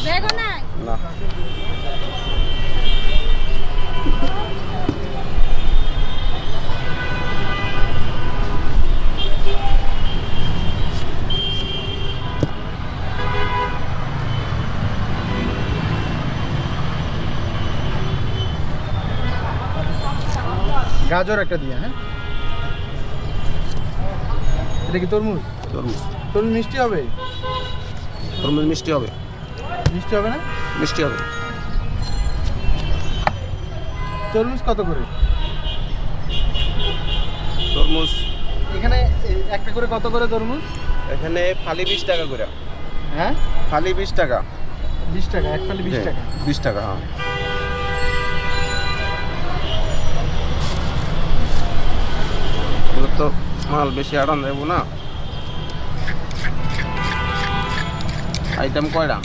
বেগুন নাই না গাজর একটা দিয়ে, হ্যাঁ। এটা কি তরমুজ? তরমুজ তরমুজ মিষ্টি হবে? তরমুজ মিষ্টি হবে, মিষ্টি হবে না? মিষ্টি হবে। তরমুজ কত করে? তরমুজ এখানে একটা করে কত করে তরমুজ? এখানে ফালি 20 টাকা করে। হ্যাঁ, ফালি 20 টাকা। 20 টাকা, এক ফালি 20 টাকা। 20 টাকা, হ্যাঁ। এগুলো তো মাল বেশি আড়ান দেবো না। আইটেম কয়টা?